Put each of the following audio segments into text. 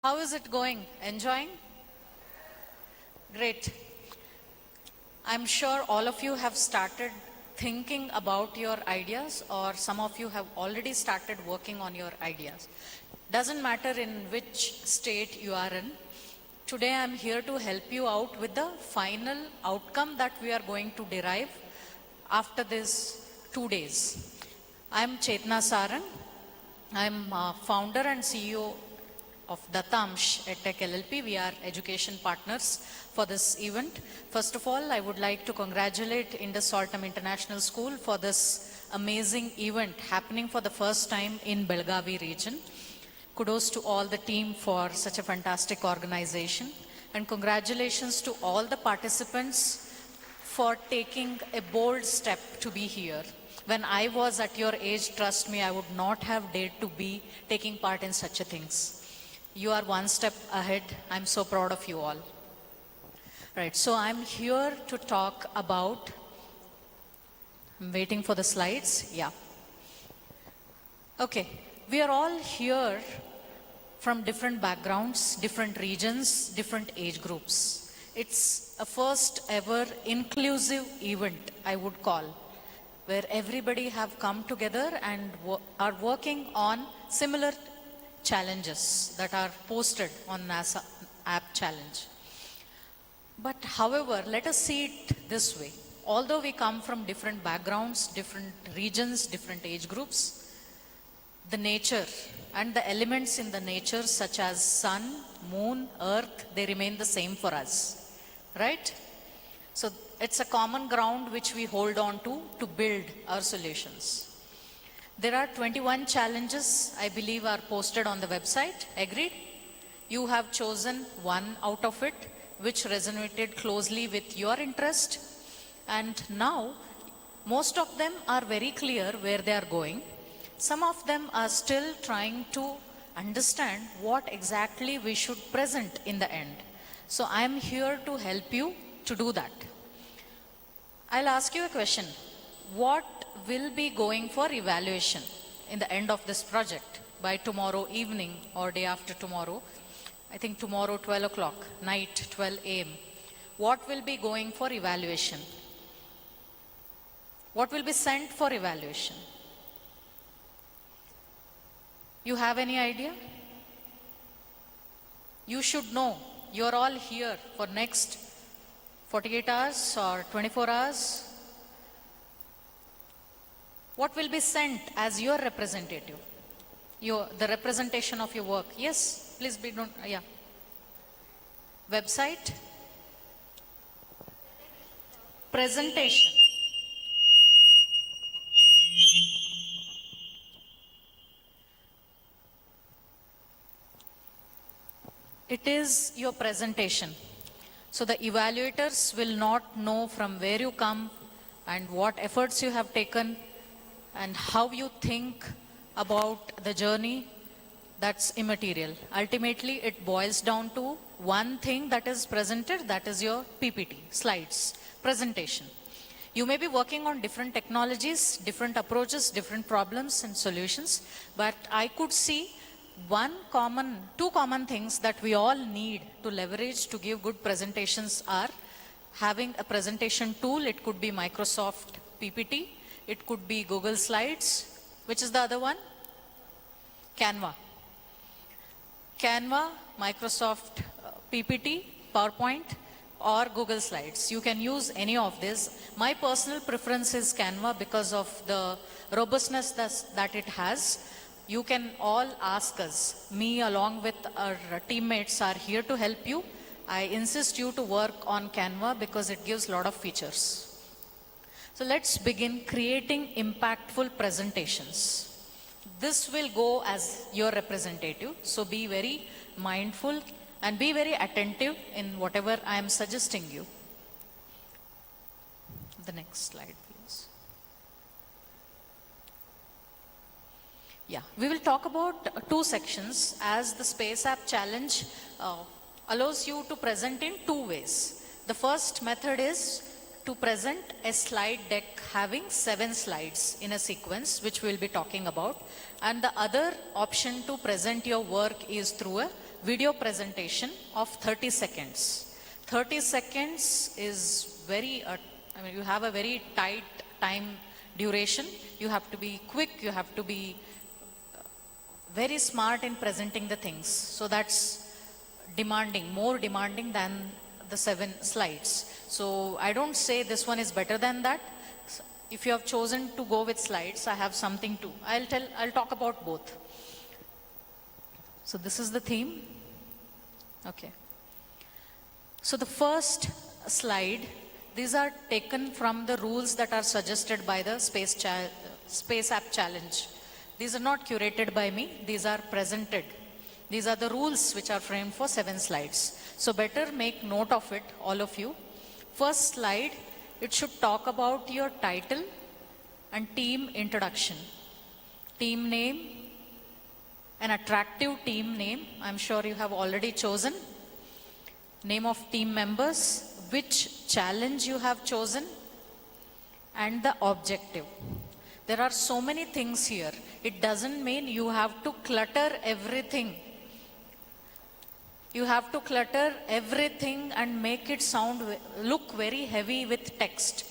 How is it going? Enjoying? Great. I'm sure all of you have started thinking about your ideas, or some of you have already started working on your ideas. Doesn't matter in which state you are in. Today I'm here to help you out with the final outcome that we are going to derive after these 2 days. I'm Chetna Sarang. I'm founder and CEO of Datamsh EdTech LLP. We are education partners for this event. First of all, I would like to congratulate Indus Saltam International School for this amazing event happening for the first time in Belgavi region. Kudos to all the team for such a fantastic organization, and congratulations to all the participants for taking a bold step to be here. When I was at your age, trust me, I would not have dared to be taking part in such a things. You are one step ahead. I'm so proud of you all. Right, so I'm here to talk about, I'm waiting for the slides, yeah. Okay, we are all here from different backgrounds, different regions, different age groups. It's a first ever inclusive event, I would call, where everybody have come together and are working on similar challenges that are posted on NASA App Challenge. But however, let us see it this way. Although we come from different backgrounds, different regions, different age groups, the nature and the elements in the nature such as sun, moon, earth, they remain the same for us, right? So it's a common ground which we hold on to build our solutions. There are 21 challenges, I believe, are posted on the website. Agreed? You have chosen one out of it, which resonated closely with your interest. And now, most of them are very clear where they are going. Some of them are still trying to understand what exactly we should present in the end. So I am here to help you to do that. I'll ask you a question. What will be going for evaluation in the end of this project by tomorrow evening or day after tomorrow? I think tomorrow 12 o'clock, night 12 a.m. What will be going for evaluation? What will be sent for evaluation? You have any idea? You should know. You're all here for next 48 hours or 24 hours. What will be sent as your representative? The representation of your work. Yes, please be known. Yeah. Website. Presentation. It is your presentation. So the evaluators will not know from where you come and what efforts you have taken and how you think about the journey. That's immaterial. Ultimately, it boils down to one thing that is presented, that is your PPT, slides, presentation. You may be working on different technologies, different approaches, different problems and solutions, but I could see two common things that we all need to leverage to give good presentations are having a presentation tool. It could be Microsoft PPT. It could be Google Slides. Which is the other one? Canva. Canva, Microsoft PPT, PowerPoint, or Google Slides. You can use any of this. My personal preference is Canva because of the robustness that it has. You can all ask us. Me along with our teammates are here to help you. I insist you to work on Canva because it gives a lot of features. So let's begin creating impactful presentations. This will go as your representative. So be very mindful and be very attentive in whatever I am suggesting you. The next slide, please. Yeah, we will talk about two sections as the Space App Challenge allows you to present in two ways. The first method is to present a slide deck having 7 slides in a sequence, which we'll be talking about. And the other option to present your work is through a video presentation of 30 seconds. 30 seconds is you have a very tight time duration. You have to be quick, you have to be very smart in presenting the things. So that's demanding, more demanding than the 7 slides. So I don't say this one is better than that. If you have chosen to go with slides, I have something to, I'll talk about both. So this is the theme. Okay. So the first slide, these are taken from the rules that are suggested by the Space App Challenge. These are not curated by me, these are presented. These are the rules which are framed for 7 slides. So better make note of it, all of you. First slide, it should talk about your title and team introduction. Team name, an attractive team name, I'm sure you have already chosen. Name of team members, which challenge you have chosen, and the objective. There are so many things here. It doesn't mean you have to clutter everything. You have to clutter everything and make it look very heavy with text.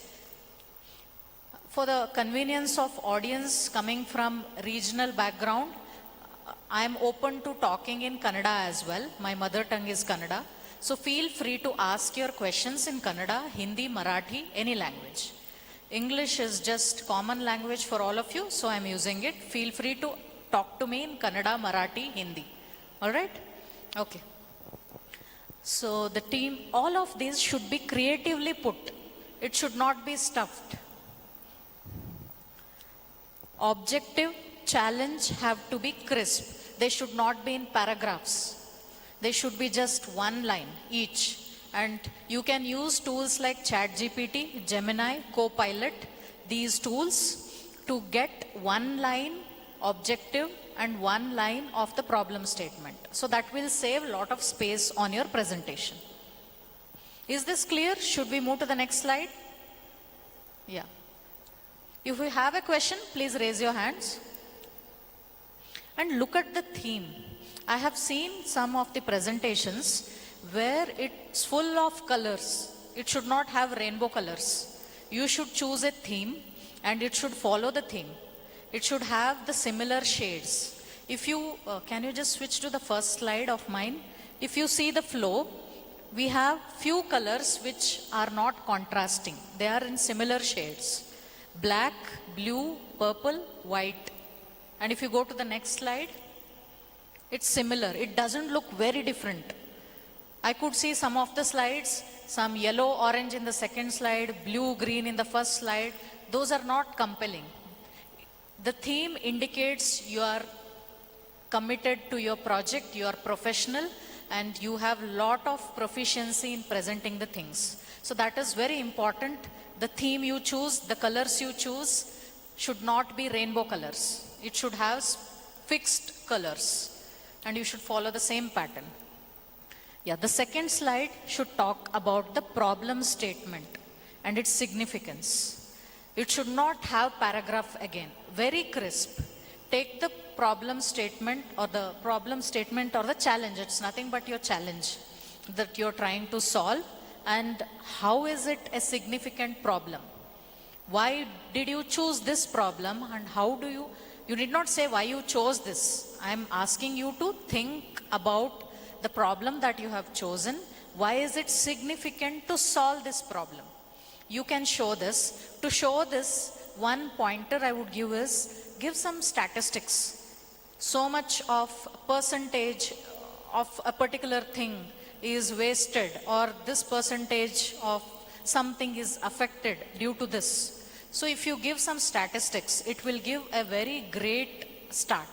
For the convenience of audience coming from regional background, I am open to talking in Kannada as well. My mother tongue is Kannada. So feel free to ask your questions in Kannada, Hindi, Marathi, any language. English is just common language for all of you, so I am using it. Feel free to talk to me in Kannada, Marathi, Hindi. All right? Okay. So the team, all of these should be creatively put. It should not be stuffed. Objective, challenge have to be crisp. They should not be in paragraphs. They should be just one line each. And you can use tools like ChatGPT, Gemini, Copilot, these tools to get one line objective and one line of the problem statement. So that will save a lot of space on your presentation. Is this clear? Should we move to the next slide? Yeah. If you have a question, please raise your hands. And look at the theme. I have seen some of the presentations where it's full of colors. It should not have rainbow colors. You should choose a theme and it should follow the theme. It should have the similar shades. If you, can you just switch to the first slide of mine? If you see the flow, we have few colors which are not contrasting. They are in similar shades. Black, blue, purple, white. And if you go to the next slide, it's similar. It doesn't look very different. I could see some of the slides, some yellow, orange in the second slide, blue, green in the first slide. Those are not compelling. The theme indicates you are committed to your project, you are professional, and you have a lot of proficiency in presenting the things. So that is very important. The theme you choose, the colors you choose should not be rainbow colors. It should have fixed colors and you should follow the same pattern. Yeah, the second slide should talk about the problem statement and its significance. It should not have paragraph again. Very crisp. Take the problem statement or the challenge. It's nothing but your challenge that you're trying to solve, and how is it a significant problem? Why did you choose this problem, and how do you need not say why you chose this. I'm asking you to think about the problem that you have chosen. Why is it significant to solve this problem? You can show this. To show this, one pointer I would give is, give some statistics. So much of percentage of a particular thing is wasted, or this percentage of something is affected due to this. So if you give some statistics, it will give a very great start.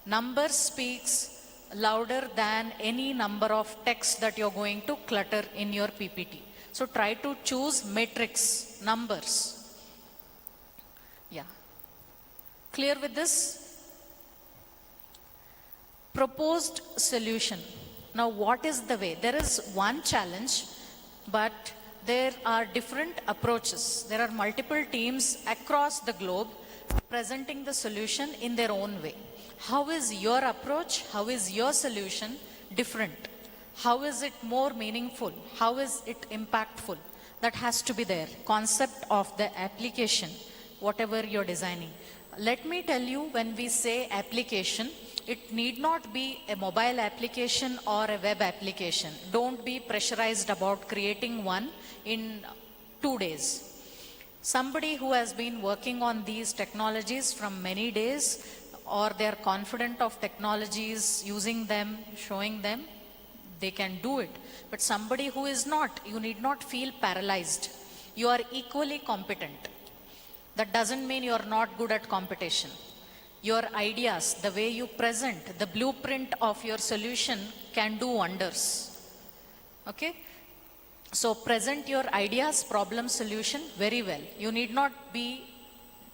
Number speaks louder than any number of text that you're going to clutter in your PPT. So try to choose matrix, numbers. Yeah. Clear with this? Proposed solution. Now what is the way? There is one challenge, but there are different approaches. There are multiple teams across the globe presenting the solution in their own way. How is your approach? How is your solution different? How is it more meaningful? How is it impactful? That has to be there. Concept of the application, whatever you're designing. Let me tell you, when we say application, it need not be a mobile application or a web application. Don't be pressurized about creating one in 2 days. Somebody who has been working on these technologies from many days, or they are confident of technologies, using them, showing them, they can do it. But somebody who is not, you need not feel paralyzed. You are equally competent. That doesn't mean you are not good at competition. Your ideas, the way you present, the blueprint of your solution can do wonders. Okay? So present your ideas, problem, solution very well. You need not be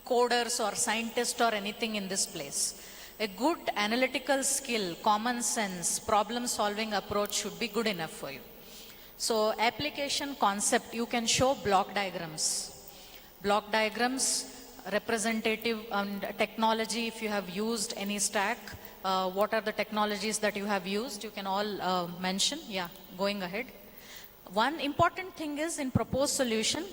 coders or scientists or anything in this place. A good analytical skill, common sense, problem solving approach should be good enough for you. So application concept, you can show block diagrams. Block diagrams, representative and technology, if you have used any stack, what are the technologies that you have used, you can all mention. Yeah, going ahead. One important thing is in proposed solution,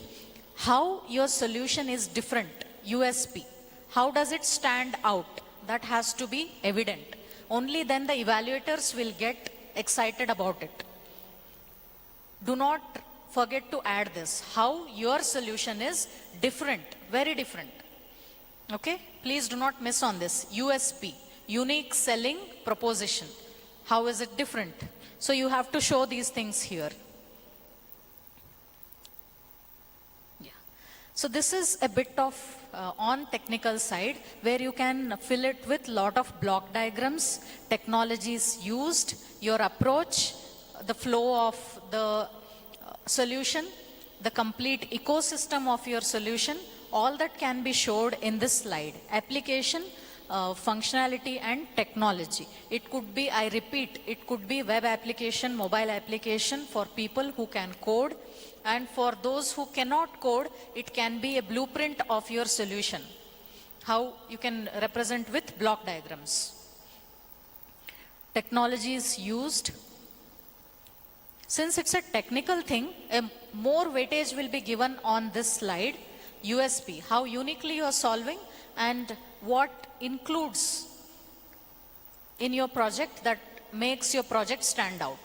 how your solution is different, USP. How does it stand out? That has to be evident. Only then the evaluators will get excited about it. Do not forget to add this, how your solution is different, very different. Okay, please do not miss on this. USP, unique selling proposition. How is it different? So you have to show these things here. Yeah. So this is a bit of on technical side, where you can fill it with lot of block diagrams, technologies used, your approach, the flow of the solution, the complete ecosystem of your solution, all that can be showed in this slide. Application, functionality and technology. It could be, I repeat, it could be web application, mobile application for people who can code, and for those who cannot code, it can be a blueprint of your solution. How you can represent with block diagrams. Technologies used. Since it's a technical thing, more weightage will be given on this slide. USP, how uniquely you are solving and what includes in your project that makes your project stand out.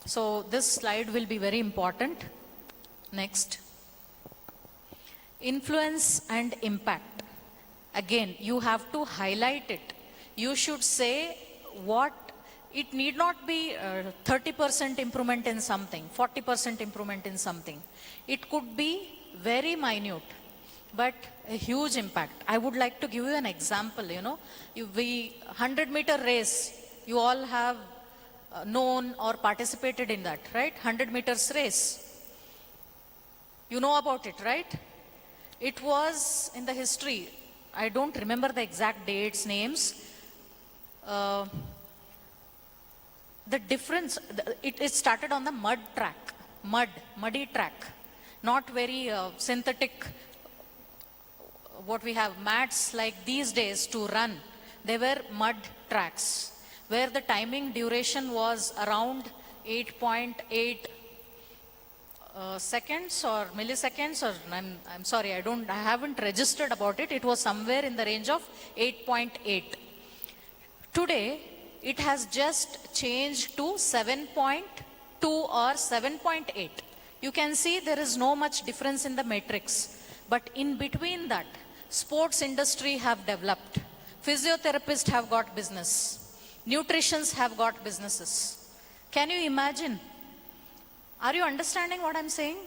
So this slide will be very important. Next. Influence and impact. Again, you have to highlight it. You should say what, it need not be 30% improvement in something, 40% improvement in something. It could be very minute, but a huge impact. I would like to give you an example, 100-meter race, you all have known or participated in that, right? 100 meters race. You know about it, right? It was in the history, I don't remember the exact dates, names. The difference, it started on the muddy track, not very synthetic, what we have, mats like these days to run. They were mud tracks, where the timing duration was around 8.8 seconds or milliseconds, or I'm sorry, I haven't registered about it. It was somewhere in the range of 8.8. Today, it has just changed to 7.2 or 7.8. You can see there is no much difference in the matrix. But in between that, sports industry have developed. Physiotherapists have got business. Nutritionists have got businesses. Can you imagine? Are you understanding what I'm saying?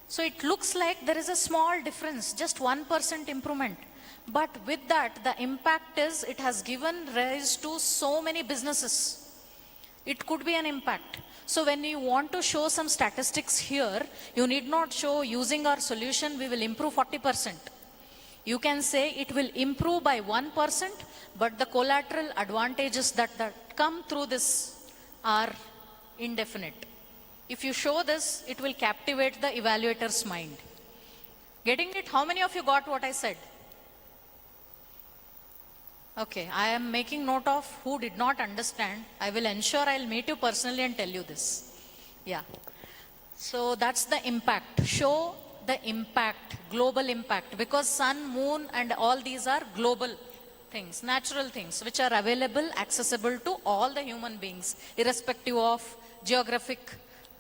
So it looks like there is a small difference, just 1% improvement. But with that, the impact is, it has given rise to so many businesses. It could be an impact. So when you want to show some statistics here, you need not show using our solution, we will improve 40%. You can say it will improve by 1%, but the collateral advantages that come through this are indefinite. If you show this, it will captivate the evaluator's mind. Getting it? How many of you got what I said? Okay, I am making note of who did not understand. I will ensure I'll meet you personally and tell you this. Yeah. So that's the impact. Show the impact, global impact, because sun, moon, and all these are global things, natural things, which are available, accessible to all the human beings, irrespective of geographic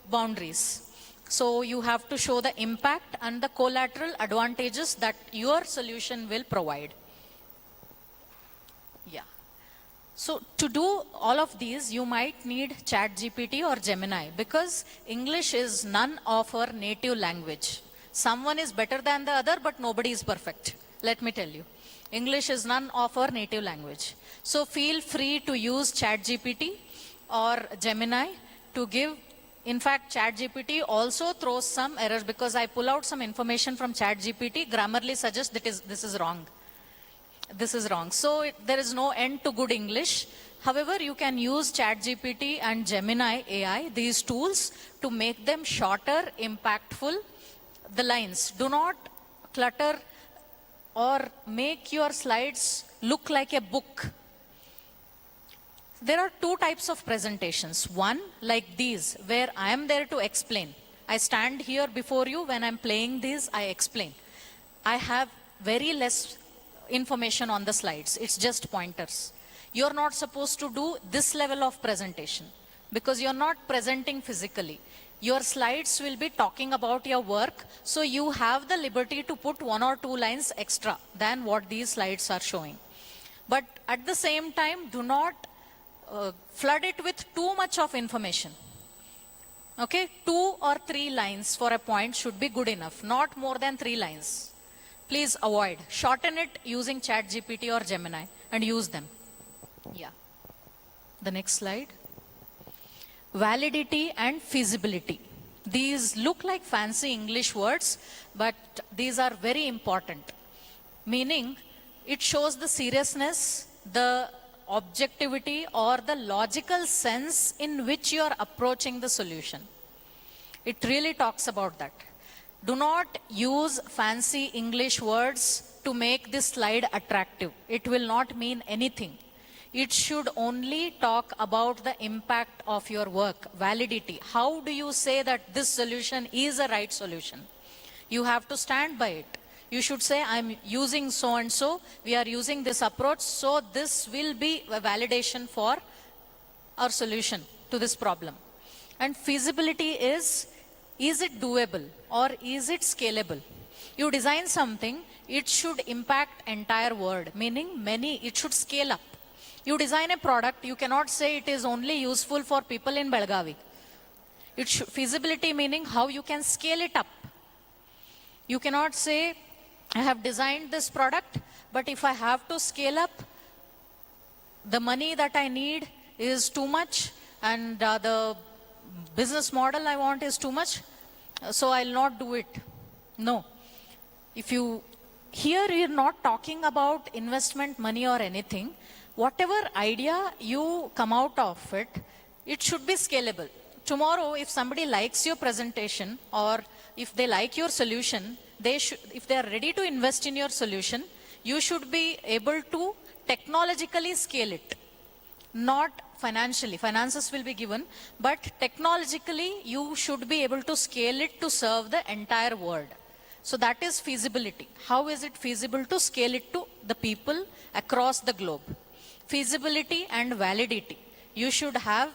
boundaries. So you have to show the impact and the collateral advantages that your solution will provide. Yeah. So to do all of these, you might need ChatGPT or Gemini because English is none of our native language. Someone is better than the other, but nobody is perfect. Let me tell you. English is none of our native language. So feel free to use ChatGPT or Gemini to give. In fact, ChatGPT also throws some errors because I pull out some information from ChatGPT. Grammarly suggests that this is wrong. This is wrong. So there is no end to good English. However, you can use ChatGPT and Gemini AI, these tools, to make them shorter, impactful. The lines. Do not clutter or make your slides look like a book. There are two types of presentations. One, like these, where I am there to explain. I stand here before you. When I'm playing these, I explain. I have very less information on the slides. It's just pointers. You're not supposed to do this level of presentation because you're not presenting physically. Your slides will be talking about your work, so you have the liberty to put 1 or 2 lines extra than what these slides are showing. But at the same time, do not flood it with too much of information. Okay, 2 or 3 lines for a point should be good enough, not more than 3 lines. Please avoid. Shorten it using ChatGPT or Gemini and use them. Yeah. The next slide. Validity and feasibility. These look like fancy English words, but these are very important. Meaning, it shows the seriousness, the objectivity, or the logical sense in which you are approaching the solution. It really talks about that. Do not use fancy English words to make this slide attractive. It will not mean anything. It should only talk about the impact of your work, validity. How do you say that this solution is a right solution? You have to stand by it. You should say, I'm using so and so, we are using this approach, so this will be a validation for our solution to this problem. And feasibility is it doable or is it scalable? You design something, it should impact entire world, meaning it should scale up. You design a product, you cannot say it is only useful for people in Belgavi. Feasibility meaning how you can scale it up. You cannot say, I have designed this product, but if I have to scale up, the money that I need is too much and the business model I want is too much, so I'll not do it. No. Here you're not talking about investment money or anything. Whatever idea you come out of it, it should be scalable. Tomorrow, if somebody likes your presentation or if they like your solution, if they are ready to invest in your solution, you should be able to technologically scale it. Not financially. Finances will be given, but technologically you should be able to scale it to serve the entire world. So that is feasibility. How is it feasible to scale it to the people across the globe? Feasibility and validity. You should have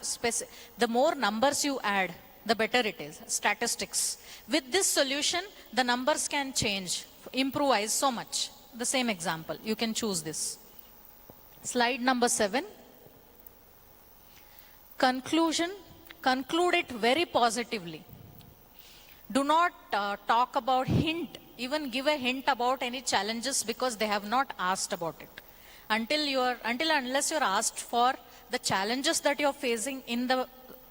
the more numbers you add, the better it is. Statistics. With this solution, the numbers can change, improvise so much. The same example. You can choose this. Slide number 7. Conclusion. Conclude it very positively. Do not talk about hint, even give a hint about any challenges because they have not asked about it. Unless you're asked for the challenges that you're facing in the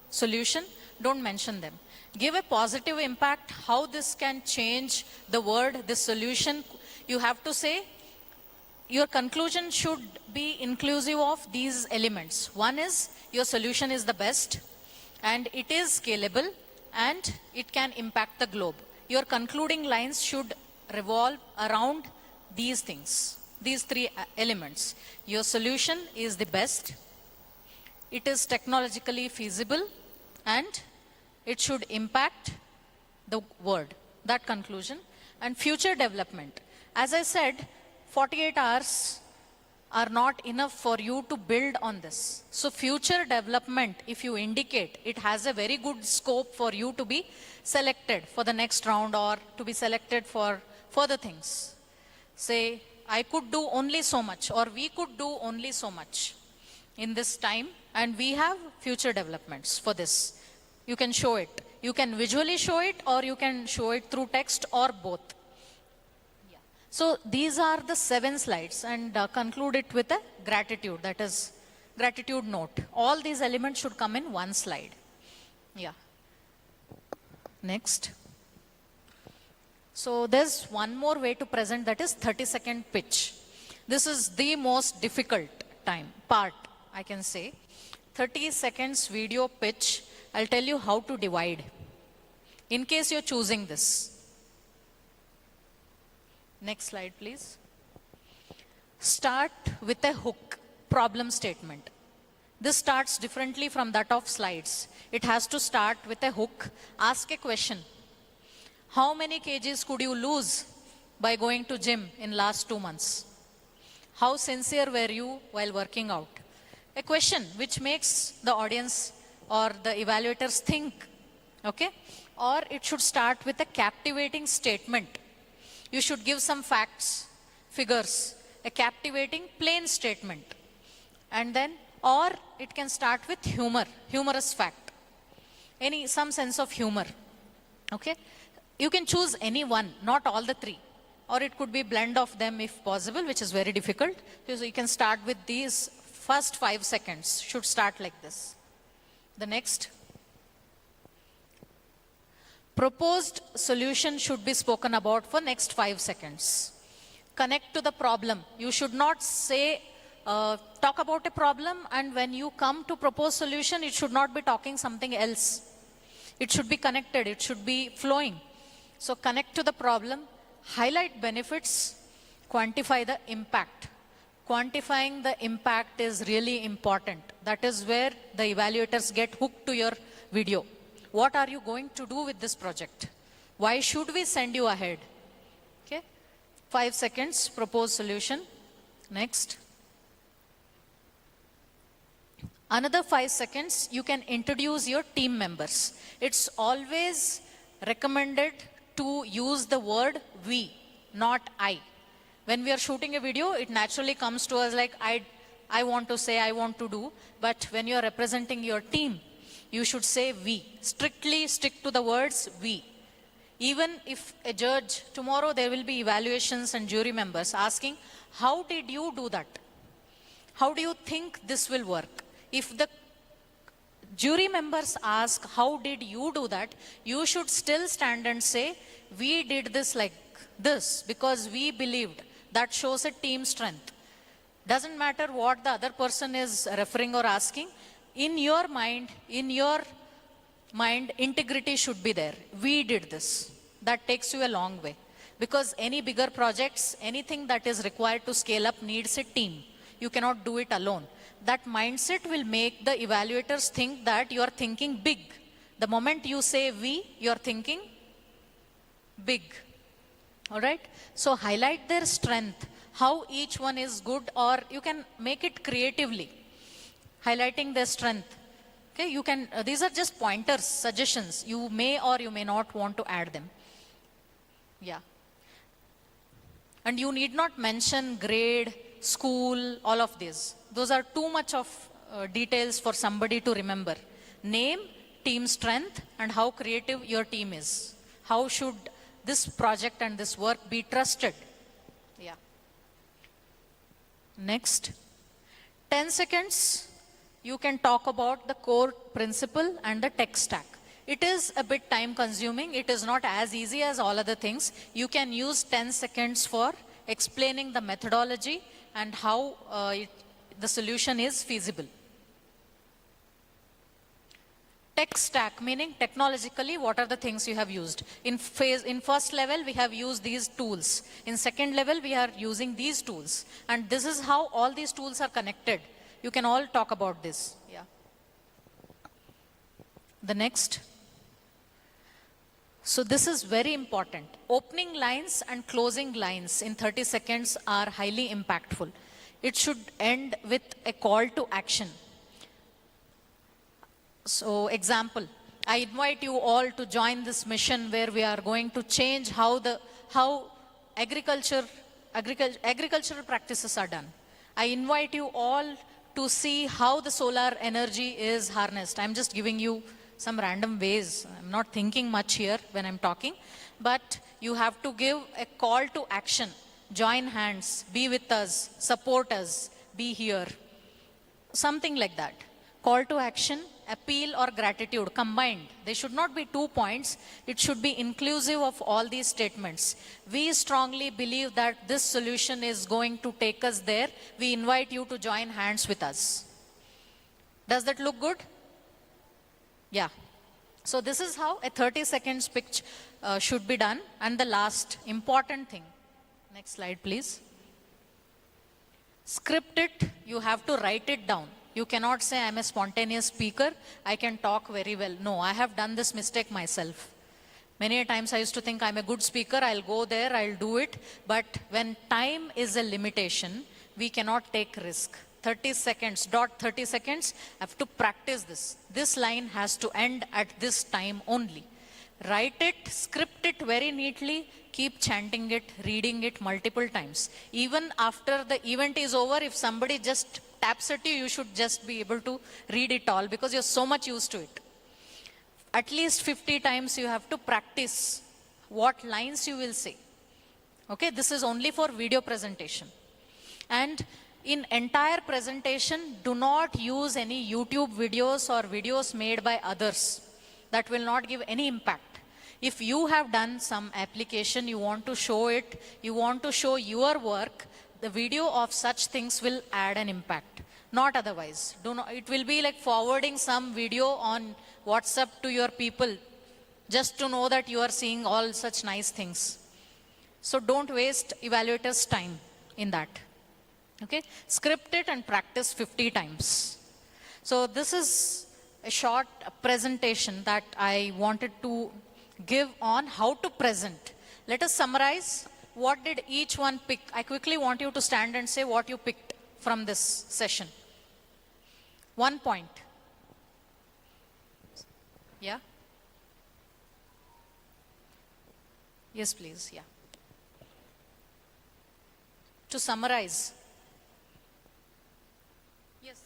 solution, don't mention them. Give a positive impact, how this can change the world, this solution. You have to say, your conclusion should be inclusive of these elements. One is, your solution is the best, and it is scalable, and it can impact the globe. Your concluding lines should revolve around these things. these three elements. Your solution is the best, it is technologically feasible, and it should impact the world. That conclusion. And future development. As I said, 48 hours are not enough for you to build on this. So future development, if you indicate, it has a very good scope for you to be selected for the next round or to be selected for further things. Say, I could do only so much, or we could do only so much in this time, and we have future developments for this. You can show it. You can visually show it, or you can show it through text, or both. Yeah. So these are the 7 slides, and conclude it with a gratitude, that is gratitude note. All these elements should come in one slide. Yeah. Next. So there's one more way to present, that is 30-second pitch. This is the most difficult part, I can say. 30 seconds video pitch. I'll tell you how to divide, in case you're choosing this. Next slide, please. Start with a hook, problem statement. This starts differently from that of slides. It has to start with a hook. Ask a question. How many kgs could you lose by going to gym in last 2 months? How sincere were you while working out? A question which makes the audience or the evaluators think, okay? Or it should start with a captivating statement. You should give some facts, figures, a captivating plain statement. And then, or it can start with humor, humorous fact. Some sense of humor, okay? You can choose any one, not all the 3. Or it could be blend of them if possible, which is very difficult. So you can start with these first 5 seconds, should start like this. The next. Proposed solution should be spoken about for next 5 seconds. Connect to the problem. You should not say, talk about a problem, and when you come to propose solution, it should not be talking something else. It should be connected, it should be flowing. So connect to the problem, highlight benefits, quantify the impact. Quantifying the impact is really important. That is where the evaluators get hooked to your video. What are you going to do with this project? Why should we send you ahead? Okay. 5 seconds, propose solution. Next. Another 5 seconds, you can introduce your team members. It's always recommended to use the word we, not I. When we are shooting a video, it naturally comes to us like, I want to say, I want to do. But when you are representing your team, you should say we. Strictly stick to the words we. Even if a judge, tomorrow there will be evaluations and jury members asking, how did you do that? How do you think this will work? If the jury members ask, how did you do that? You should still stand and say, we did this like this because we believed. That shows a team strength. Doesn't matter what the other person is referring or asking. In your mind, integrity should be there. We did this. That takes you a long way. Because any bigger projects, anything that is required to scale up needs a team. You cannot do it alone. That mindset will make the evaluators think that you are thinking big. The moment you say we, you are thinking big. All right? So highlight their strength, how each one is good, or you can make it creatively, highlighting their strength. Okay, you can, these are just pointers, suggestions. You may or you may not want to add them. Yeah. And you need not mention grade, school, all of these. Those are too much of details for somebody to remember. Name, team strength, and how creative your team is. How should this project and this work be trusted? Yeah. Next. 10 seconds, you can talk about the core principle and the tech stack. It is a bit time consuming. It is not as easy as all other things. You can use 10 seconds for explaining the methodology and how the solution is feasible. Tech stack, meaning technologically, what are the things you have used? In first level, we have used these tools. In second level, we are using these tools. And this is how all these tools are connected. You can all talk about this. Yeah. The next. So this is very important. Opening lines and closing lines in 30 seconds are highly impactful. It should end with a call to action. So example, I invite you all to join this mission where we are going to change how agricultural practices are done. I invite you all to see how the solar energy is harnessed. I'm just giving you some random ways. I'm not thinking much here when I'm talking, but you have to give a call to action. Join hands, be with us, support us, be here. Something like that. Call to action, appeal or gratitude combined. They should not be 2 points. It should be inclusive of all these statements. We strongly believe that this solution is going to take us there. We invite you to join hands with us. Does that look good? Yeah. So this is how a 30 seconds pitch should be done. And the last important thing. Next slide, please. Script it. You have to write it down. You cannot say, I'm a spontaneous speaker, I can talk very well. No, I have done this mistake myself. Many times I used to think I'm a good speaker, I'll go there, I'll do it. But when time is a limitation, we cannot take risk. 30 seconds, 30 seconds, I have to practice this. This line has to end at this time only. Write it, script it very neatly, keep chanting it, reading it multiple times. Even after the event is over, if somebody just taps at you, you should just be able to read it all because you're so much used to it. At least 50 times you have to practice what lines you will say. Okay, this is only for video presentation. And in entire presentation, do not use any YouTube videos or videos made by others. That will not give any impact. If you have done some application, you want to show it, you want to show your work, the video of such things will add an impact. Not otherwise. It will be like forwarding some video on WhatsApp to your people just to know that you are seeing all such nice things. So don't waste evaluators' time in that. Okay? Script it and practice 50 times. So this is a short presentation that I wanted to give on how to present. Let us summarize. What did each one pick? I quickly want you to stand and say what you picked from this session. 1 point. Yeah? Yes, please. Yeah. To summarize. Yes.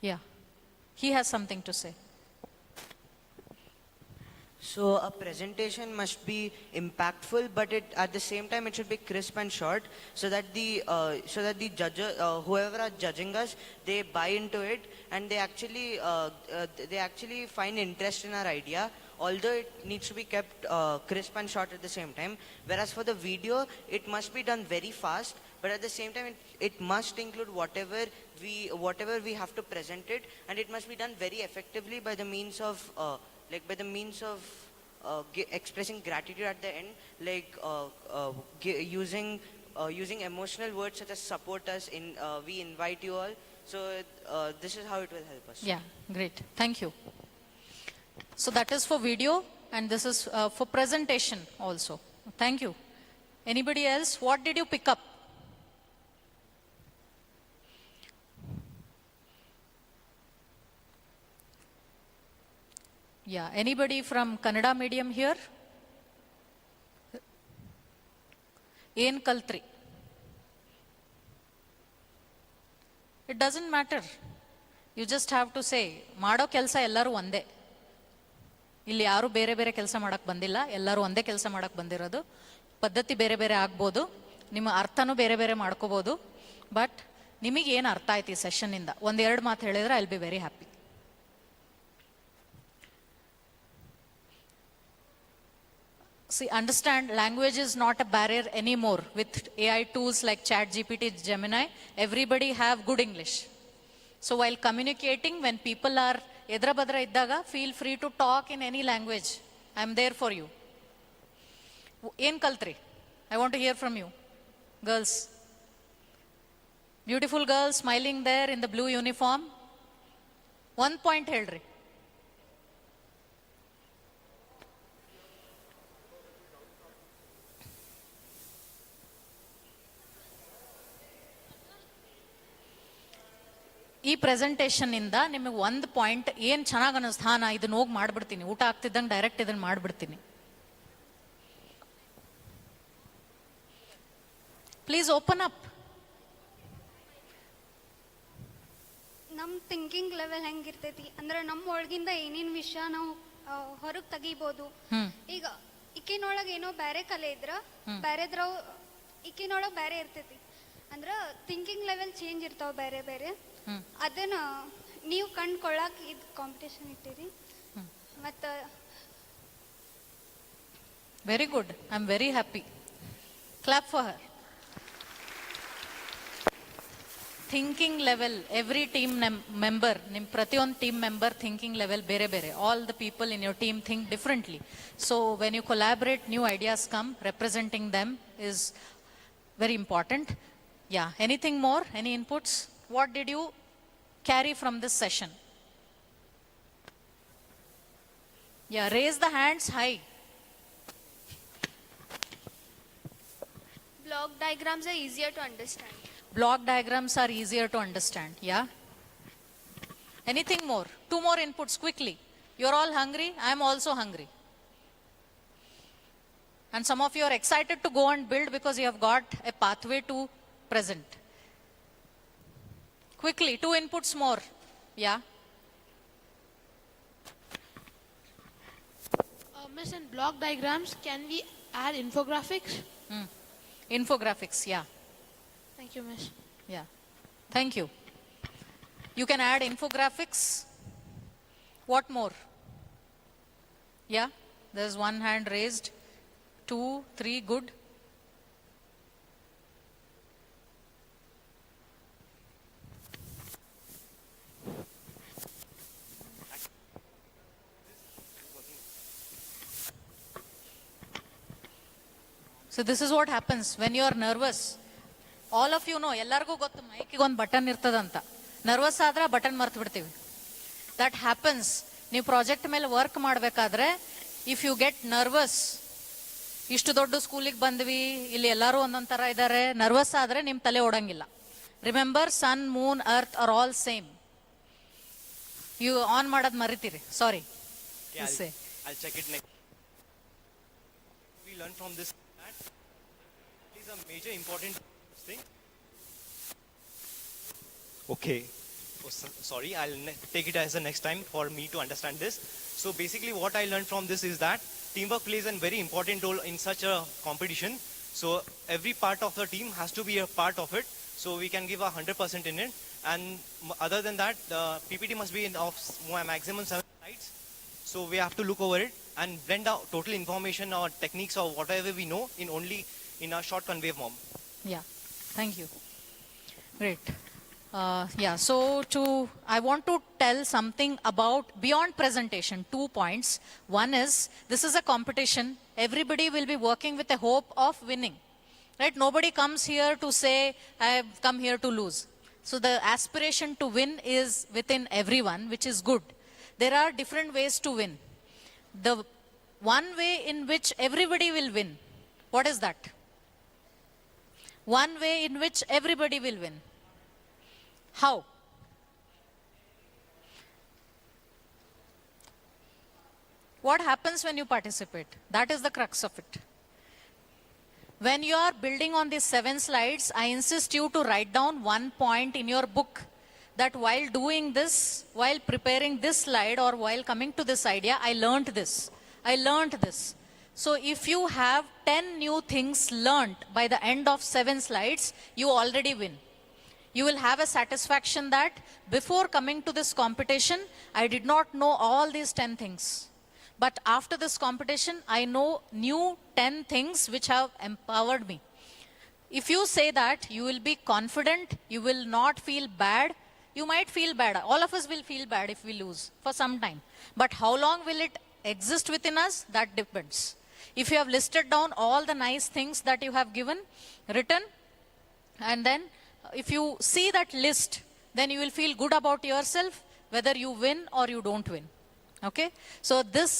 Yeah. He has something to say. So a presentation must be impactful, but at the same time it should be crisp and short, so that the judges, whoever are judging us, they buy into it and they actually find interest in our idea. Although it needs to be kept crisp and short at the same time. Whereas for the video, it must be done very fast, but at the same time it must include whatever we have to present it, and it must be done very effectively by the means of expressing gratitude at the end, like using emotional words such as support us, we invite you all. So this is how it will help us. Yeah, great. Thank you. So that is for video, and this is for presentation also. Thank you. Anybody else? What did you pick up? Yeah, anybody from Kannada medium here? Yen Kaltri. It doesn't matter. You just have to say, Mado kelsa ellaru onde. ಇಲ್ಲಿ ಯಾರು ಬೇರೆ ಬೇರೆ ಕೆಲಸ ಮಾಡಕ್ಕೆ ಬಂದಿಲ್ಲ, ಎಲ್ಲರೂ ಒಂದೇ ಕೆಲಸ ಮಾಡಕ್ಕೆ ಬಂದಿರೋದು. ಪದ್ಧತಿ ಬೇರೆ ಬೇರೆ ಆಗ್ಬೋದು, ನಿಮ್ಮ ಅರ್ಥನೂ ಬೇರೆ ಬೇರೆ ಮಾಡ್ಕೋಬೋದು, ಬಟ್ ನಿಮಗೆ ಏನು ಅರ್ಥ ಆಯ್ತು ಈ ಸೆಷನ್ನಿಂದ ಒಂದೆರಡು ಮಾತು ಹೇಳಿದ್ರೆ I will be very happy. See, understand, language is not a barrier anymore. With AI tools like ChatGPT, Gemini, everybody have good English. So while communicating, when people are edra badra iddaga, feel free to talk in any language. I am there for you. ಏನ್ ಕಲ್ತ್ರಿ? I want to hear from you. Girls. Beautiful girls smiling there in the blue uniform. One point ಹೇಳ್ರಿ. ಈ presentation ಇಂದ ನಿಮಗೆ ಒಂದು point ಏನ್ ಚೆನ್ನಾಗಿ ಅನಿಸ್ತಾ, ನಾ ಇದನ್ನ ಹೋಗಿ ಮಾಡ್ಬಿಡ್ತೀನಿ, ಊಟ ಆಗ್ತಿದ್ದಂಗೆ ಡೈರೆಕ್ಟ್ ಇದನ್ನ ಮಾಡ್ಬಿಡ್ತೀನಿ. Please open up. ನಮ್ಮ ಥಿಂಕಿಂಗ್ ಲೆವೆಲ್ ಹೆಂಗಿರ್ತೈತಿ ಅಂದ್ರೆ ನಮ್ಮ ಒಳಗಿಂದ ಏನೇನ್ ವಿಷಯ ನಾವು ಹೊರಗೆ ತೆಗಿಬೋದು. ಈಗ ಈಕಿನೊಳಗೆ ಏನೋ ಬೇರೆ ಕಲೆ ಇದ್ರ ಬೇರೆದ್ರಾವ್ ಈಕಿನೊಳಗೆ ಬೇರೆ ಇರ್ತೈತಿ ಅಂದ್ರ ಥಿಂಕಿಂಗ್ ಲೆವೆಲ್ ಚೇಂಜ್ ಇರ್ತಾವ ಬೇರೆ ಬೇರೆ. ಅದನ್ನ ನೀವು ಕಂಡ್ಕೊಳ್ಳಾಕ ಇದು ಕಾಂಪಿಟೇಷನ್ ಇಟ್ಟಿರಿ. ಮತ್ತ very good, I am very happy. Clap for her. Thinking level, every team member, ನಿಮ್ಮ ಪ್ರತಿಯೊಂದು ಟೀಮ್ ಮೆಂಬರ್ ಥಿಂಕಿಂಗ್ ಲೆವೆಲ್ ಬೇರೆ ಬೇರೆ. All the people in your team think differently. So when you collaborate, new ideas come. Representing them is very important. Yeah, anything more? Any inputs? What did you carry from this session? Yeah, raise the hands high. Block diagrams are easier to understand. Block diagrams are easier to understand. Yeah. Anything more? Two more inputs quickly. You're all hungry. I am also hungry. And some of you are excited to go and build because you have got a pathway to present. Quickly, two inputs more. Yeah. Miss, in block diagrams, can we add infographics? Infographics, yeah. Thank you, Miss. Yeah. Thank you. You can add infographics. What more? Yeah. There's one hand raised. 2, 3, good. So this is what happens when you are nervous. All of you know, ಎಲ್ಲರಿಗೂ ಗೊತ್ತು ಮೈಕಿಗೆ ಒಂದು button ಇರ್ತದಂತ. Nervous ಆದ್ರೆ button ಮರ್ತು ಬಿಡ್ತೀವಿ. That happens. ನೀವು project ಮೇಲೆ work ಮಾಡಬೇಕಾದ್ರೆ if you get nervous, ಇಷ್ಟು ದೊಡ್ಡ ಸ್ಕೂಲಿಗೆ ಬಂದ್ವಿ, ಇಲ್ಲಿ ಎಲ್ಲರೂ ಒಂದೊಂದ್ ತರ ಇದ್ದಾರೆ, ನರ್ವಸ್ ಆದ್ರೆ ನಿಮ್ ತಲೆ ಓಡಂಗಿಲ್ಲ. Remember, sun, moon, earth are all same. You on ಮಾಡೋದ್ ಮರಿತೀರಿ. ಸಾರಿ. I'll check it next. We learn from this that is a major important thing. Okay. Oh, sorry, I'll take it as the next time for me to understand this. So basically what I learned from this is that teamwork plays a very important role in such a competition. So every part of the team has to be a part of it. So we can give 100% in it. And other than that, the PPT must be of maximum 7 slides. So we have to look over it and blend out total information or techniques or whatever we know in a short convey form. Yeah, thank you. Great. Yeah, so I want to tell something about beyond presentation, 2 points. One is, this is a competition. Everybody will be working with a hope of winning, right? Nobody comes here to say, I have come here to lose. So the aspiration to win is within everyone, which is good. There are different ways to win. The one way in which everybody will win, what is that? One way in which everybody will win. How? What happens when you participate? That is the crux of it. When you are building on these 7 slides, I insist you to write down one point in your book that while doing this, while preparing this slide or while coming to this idea, I learned this. I learned this. So if you have 10 new things learned by the end of 7 slides, you already win. You will have a satisfaction that before coming to this competition, I did not know all these 10 things. But after this competition, I know new 10 things which have empowered me. If you say that, you will be confident, you will not feel bad, you might feel bad. All of us will feel bad if we lose for some time. But how long will it exist within us? That depends. If you have listed down all the nice things that you have given, written, and then if you see that list, then you will feel good about yourself, whether you win or you don't win. Okay? So this,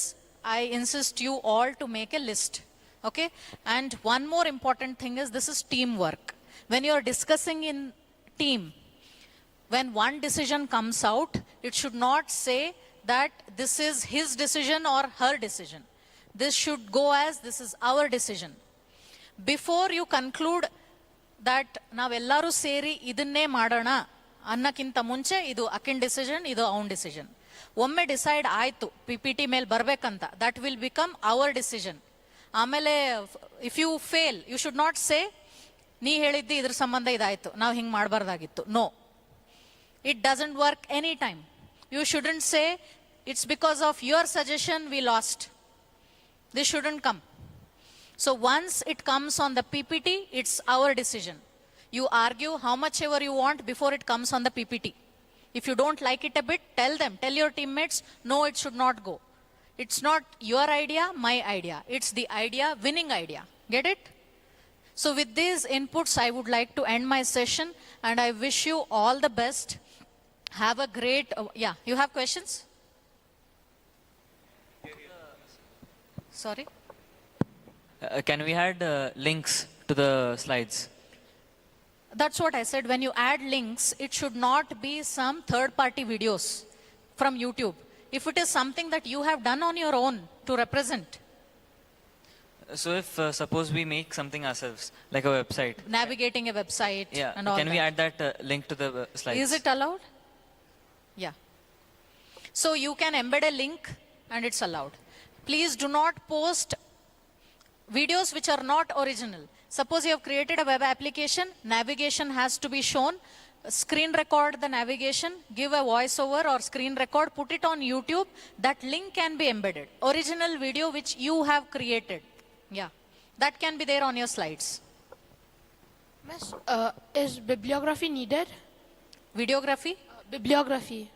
I insist you all to make a list. Okay? And one more important thing is this is teamwork. When you are discussing in team, when one decision comes out, it should not say that this is his decision or her decision. This should go as this is our decision. Before you conclude that ನಾವೆಲ್ಲರೂ ಸೇರಿ ಇದನ್ನೇ ಮಾಡೋಣ ಅನ್ನಕ್ಕಿಂತ ಮುಂಚೆ ಇದು ಅಕಿನ್ decision, ಇದು ಅವನ್ decision. ಒಮ್ಮೆ decide ಆಯ್ತು PPT ಮೇಲೆ ಬರ್ಬೇಕಂತ, that will become our decision. ಆಮೇಲೆ if you fail, you should not say ನೀ ಹೇಳಿದ್ದಿ ಇದ್ರ ಸಂಬಂಧ ಇದಾಯ್ತು, ನಾವು ಹಿಂಗೆ ಮಾಡಬಾರ್ದಾಗಿತ್ತು. No, it doesn't work any time. You shouldn't say it's because of your suggestion we lost. This shouldn't come. So once it comes on the PPT, it's our decision. You argue how much ever you want before it comes on the PPT. If you don't like it a bit, tell them, tell your teammates, no, it should not go. It's not your idea, my idea. It's the idea, winning idea. Get it? So with these inputs, I would like to end my session, and I wish you all the best. Have a great, yeah, you have questions? Sorry? Can we add links to the slides? That's what I said. When you add links, it should not be some third-party videos from YouTube. If it is something that you have done on your own to represent, So if suppose we make something ourselves, like a website, navigating a website yeah, and all can we that. add that link to the slides? Is it allowed? Yeah. So you can embed a link and it's allowed. Please do not post videos which are not original. Suppose you have created a web application, navigation has to be shown, screen record the navigation, give a voiceover or screen record, put it on YouTube, that link can be embedded. Original video which you have created. Yeah. That can be there on your slides. Miss, is bibliography needed? Videography? Bibliography.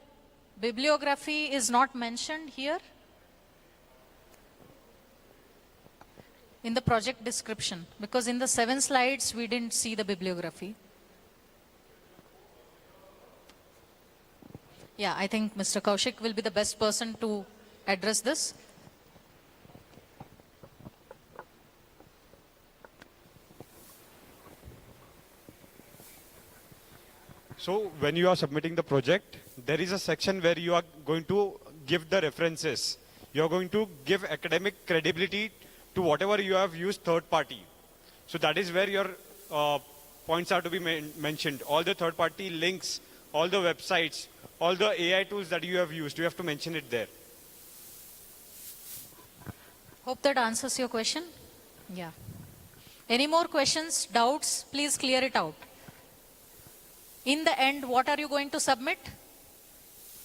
Bibliography is not mentioned here in the project description, because in the 7 slides we didn't see the bibliography. Yeah, I think Mr. Kaushik will be the best person to address this. So when you are submitting the project, there is a section where you are going to give the references. You are going to give academic credibility to whatever you have used third party. So that is where your points are to be mentioned. All the third party links, all the websites, all the AI tools that you have used, you have to mention it there. Hope that answers your question. Yeah. Any more questions, doubts? Please clear it out. In the end, what are you going to submit?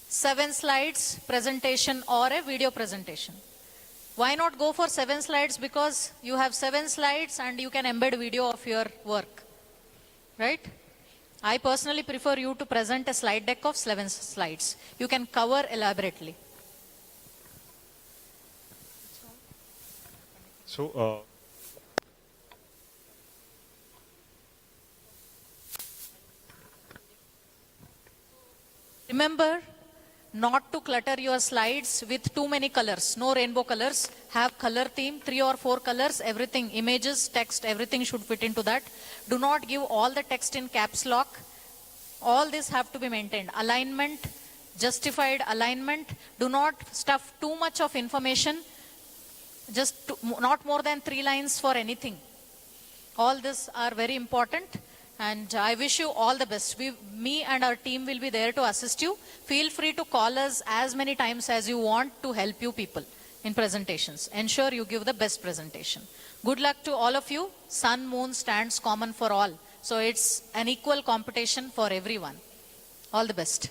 7 slides presentation or a video presentation. Why not go for 7 slides? Because you have 7 slides and you can embed video of your work. Right? I personally prefer you to present a slide deck of 7 slides. You can cover elaborately. So Remember not to clutter your slides with too many colors. No rainbow colors. Have color theme, 3 or 4 colors, everything, images, text, everything should fit into that. Do not give all the text in caps lock. All this have to be maintained. Alignment, justified alignment. Do not stuff too much of information. Just not more than 3 lines for anything. All this are very important. And I wish you all the best. Me and our team will be there to assist you. Feel free to call us as many times as you want to help you people in presentations. Ensure you give the best presentation. Good luck to all of you. Sun, moon stands common for all. So it's an equal competition for everyone. All the best.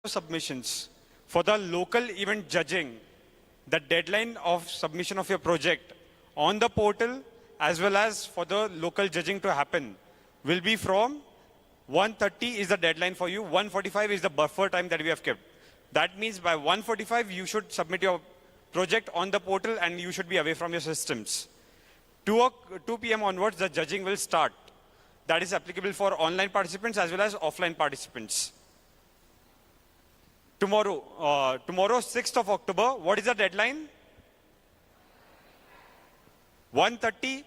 submissions. For the local event judging, the deadline of submission of your project on the portal as well as for the local judging to happen will be from 1:30 is the deadline for you. 1:45 is the buffer time that we have kept. That means by 1:45 you should submit your project on the portal and you should be away from your systems. 2 p.m. onwards, the judging will start. That is applicable for online participants as well as offline participants. Tomorrow, 6th of October, what is the deadline? 1:30,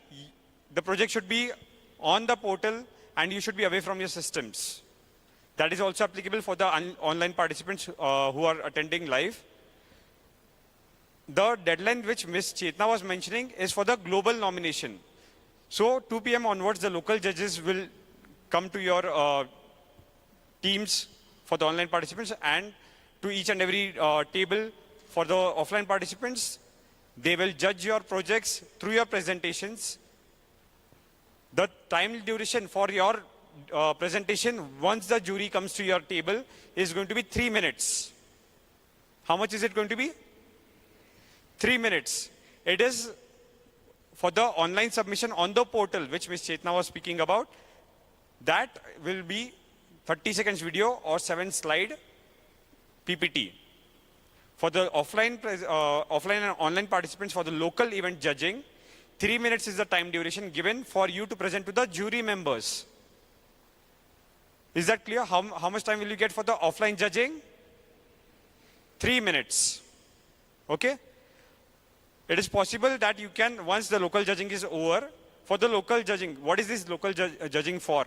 the project should be on the portal and you should be away from your systems. That is also applicable for the online participants who are attending live. The deadline which Ms. Chetna was mentioning is for the global nomination. So 2 p.m. onwards, the local judges will come to your teams for the online participants and to each and every table for the offline participants. They will judge your projects through your presentations. The time duration for your presentation, once the jury comes to your table, is going to be 3 minutes. How much is it going to be? 3 minutes. It is for the online submission on the portal, which Ms. Chetna was speaking about. That will be 30 seconds video or 7 slide PPT. For the offline and online participants for the local event judging, 3 minutes is the time duration given for you to present to the jury members. Is that clear? How much time will you get for the offline judging? 3 minutes. Okay? It is possible that you can, once the local judging is over, for the local judging, what is this local judging for?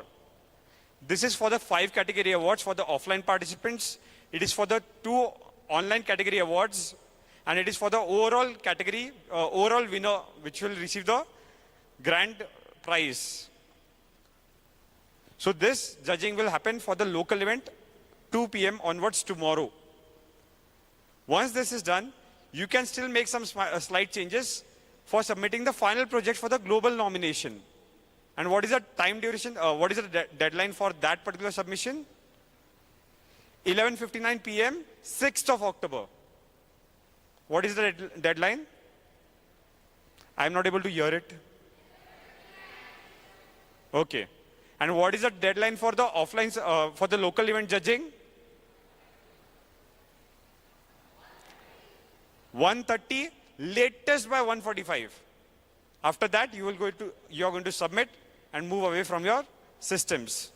This is for the 5 category awards for the offline participants. It is for the 2 online category awards, and it is for the overall category, overall winner, which will receive the grand prize. So this judging will happen for the local event 2 p.m. onwards tomorrow. Once this is done, you can still make some slight changes for submitting the final project for the global nomination. And what is the time duration? What is the deadline for that particular submission? 11:59 p.m., 6th of October. What is the deadline? I am not able to hear it. Okay. And what is the deadline for the offline, for the local event judging? 1:30, latest by 1:45. After that, you are going to submit and move away from your systems.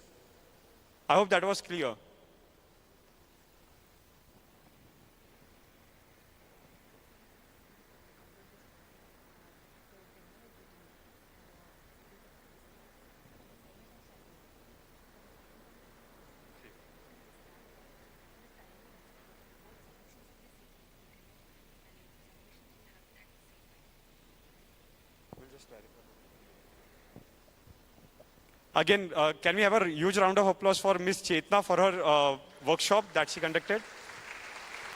I hope that was clear. Again, can we have a huge round of applause for Ms. Chetna for her workshop that she conducted?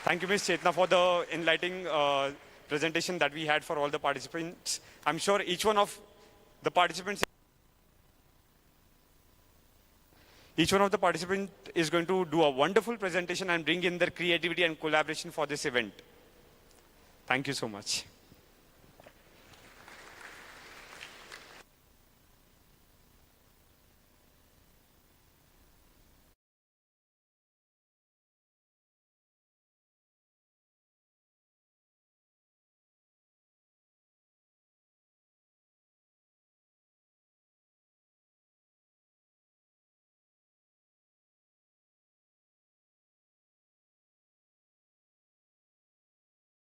Thank you, Ms. Chetna, for the enlightening presentation that we had for all the participants. I'm sure each one of the participants is going to do a wonderful presentation and bring in their creativity and collaboration for this event. Thank you so much.